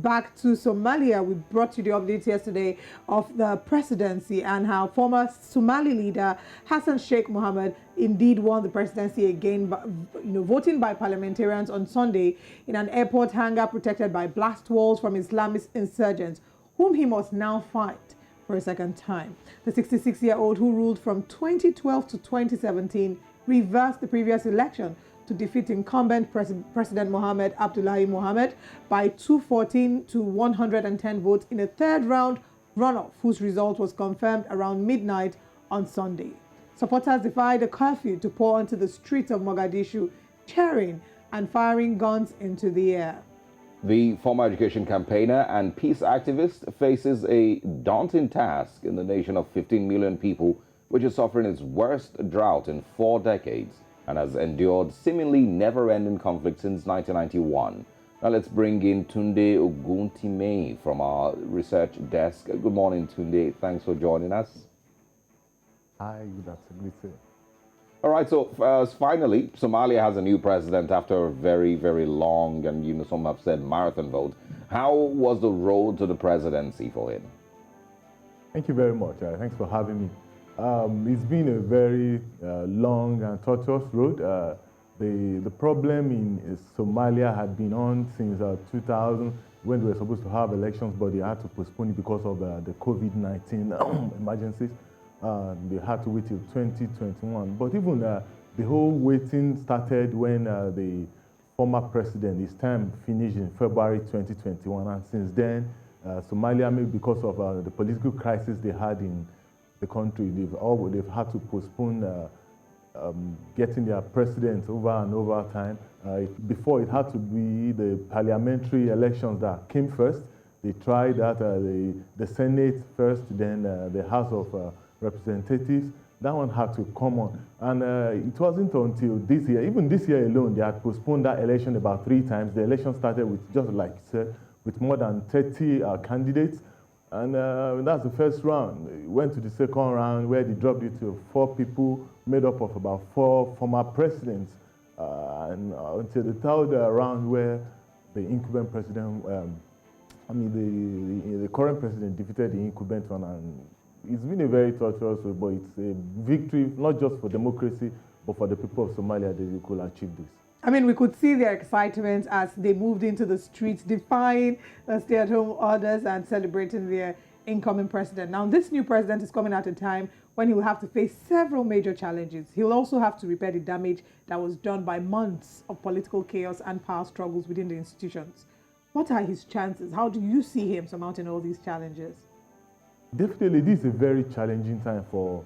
back to Somalia. We brought you the updates yesterday of the presidency and how former Somali leader Hassan Sheikh Mohamud indeed won the presidency again, voting by parliamentarians on Sunday in an airport hangar protected by blast walls from Islamist insurgents, whom he must now fight for a second time. The 66-year-old, who ruled from 2012 to 2017, reversed the previous election to defeat incumbent President Mohamed Abdullahi Mohamed by 214 to 110 votes in a third-round runoff, whose result was confirmed around midnight on Sunday. Supporters defied a curfew to pour onto the streets of Mogadishu, cheering and firing guns into the air. The former education campaigner and peace activist faces a daunting task in the nation of 15 million people, which is suffering its worst drought in 4 decades and has endured seemingly never-ending conflict since 1991. Now let's bring in Babatunde Oguntimehin from our research desk. Good morning, Tunde. Thanks for joining us. Hi, good afternoon. All right, so finally, Somalia has a new president after a very, very long and, some have said marathon vote. How was the road to the presidency for him? Thank you very much. Thanks for having me. It's been a very long and tortuous road. The problem in Somalia had been on since 2000, when we were supposed to have elections, but they had to postpone it because of the COVID-19 emergencies. They had to wait till 2021. But even the whole waiting started when the former president, his term finished in February 2021. And since then, Somalia, maybe because of the political crisis they had in the country, they've had to postpone getting their president over and over time. Before, it had to be the parliamentary elections that came first. They tried that, the Senate first, then the House of Representatives. That one had to come on. And it wasn't until this year, even this year alone, they had postponed that election about 3 times. The election started with, just like you said, with more than 30 candidates. And that's the first round. It went to the second round, where they dropped it to 4 people made up of about 4 former presidents. And until the third round, where the incumbent president, the current president defeated the incumbent one. And it's been a very torturous way, but it's a victory, not just for democracy, but for the people of Somalia, that they could achieve this. I mean, we could see their excitement as they moved into the streets, defying the stay-at-home orders and celebrating their incoming president. Now, this new president is coming at a time when he will have to face several major challenges. He'll also have to repair the damage that was done by months of political chaos and power struggles within the institutions. What are his chances? How do you see him surmounting all these challenges? Definitely, this is a very challenging time for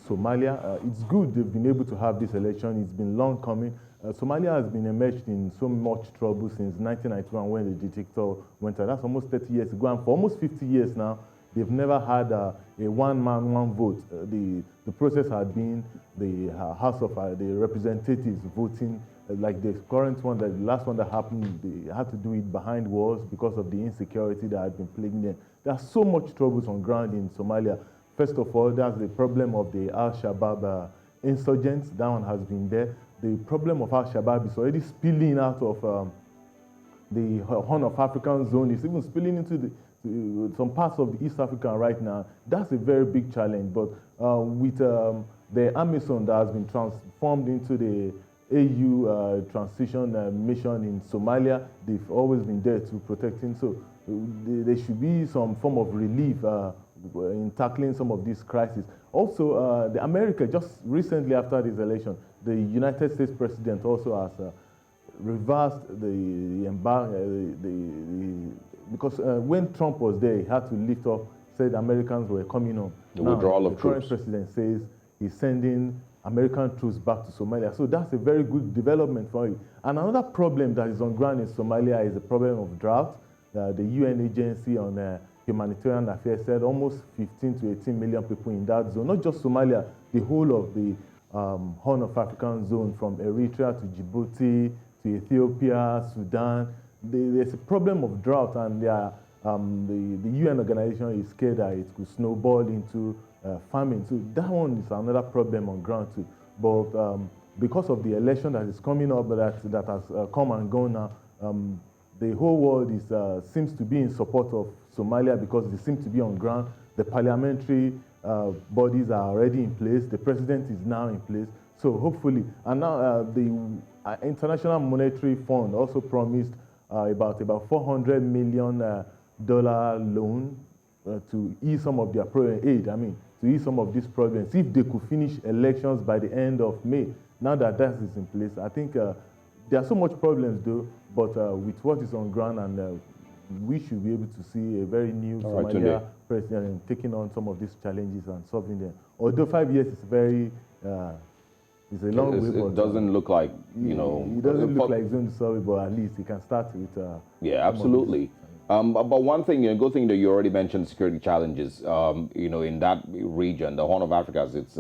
Somalia. It's good they've been able to have this election. It's been long coming. Somalia has been immersed in so much trouble since 1991, when the dictator went out. That's almost 30 years ago. And for almost 50 years now, they've never had a one-man, one-vote. The process had been the House of the Representatives voting, like the current one, the last one that happened, they had to do it behind walls because of the insecurity that had been plaguing them. There's so much troubles on ground in Somalia. First of all, there's the problem of the Al-Shabaab insurgents. That one has been there. The problem of Al-Shabaab is already spilling out of the Horn of Africa zone. It's even spilling into some parts of the East Africa right now. That's a very big challenge. But with the Amazon that has been transformed into the AU transition mission in Somalia, they've always been there to protecting. So there should be some form of relief in tackling some of these crises. Also, the America, just recently after this election, the United States president also has reversed the embargo, because when Trump was there, he had to lift up, said Americans were coming on. The withdrawal of troops. The current president says he's sending American troops back to Somalia. So that's a very good development for it. And another problem that is on ground in Somalia is the problem of drought. The UN agency on humanitarian affairs said almost 15 to 18 million people in that zone, not just Somalia, the whole of the Horn of African zone, from Eritrea to Djibouti to Ethiopia, Sudan. There's a problem of drought, and the UN organization is scared that it could snowball into famine. So that one is another problem on ground too. But because of the election that is coming up, that has come and gone now, the whole world seems to be in support of Somalia because they seem to be on ground. The parliamentary bodies are already in place. The president is now in place. So hopefully, and now the International Monetary Fund also promised about $400 million loan to ease some of their to ease some of these problems. If they could finish elections by the end of May, now that that is in place, I think there are so much problems though, but with what is on ground, and we should be able to see a very new Somalia president taking on some of these challenges and solving them. Although 5 years is very, it's a long way. It doesn't look like, you know. It doesn't look like it's going to solve it, but at least it can start with. Yeah, absolutely. But one thing, good thing that you already mentioned security challenges, in that region, the Horn of Africa, as it's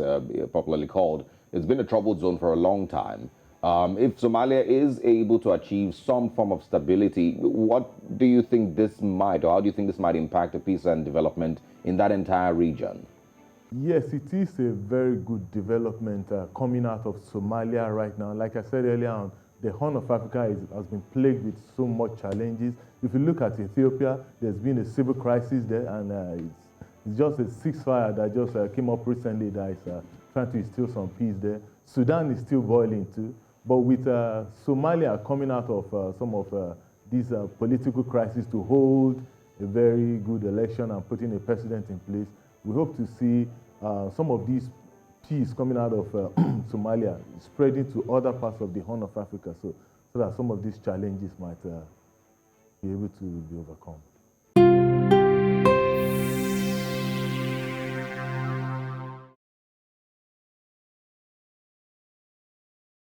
popularly called, it's been a troubled zone for a long time. If Somalia is able to achieve some form of stability, what do you think this might, or how do you think this might impact the peace and development in that entire region? Yes, it is a very good development coming out of Somalia right now. Like I said earlier on, the Horn of Africa has been plagued with so much challenges. If you look at Ethiopia, there's been a civil crisis there, and it's just a ceasefire that just came up recently that is trying to instill some peace there. Sudan is still boiling too. But with Somalia coming out of some of these political crises to hold a very good election and putting a president in place, we hope to see some of these peace coming out of Somalia spreading to other parts of the Horn of Africa, so that some of these challenges might be able to be overcome.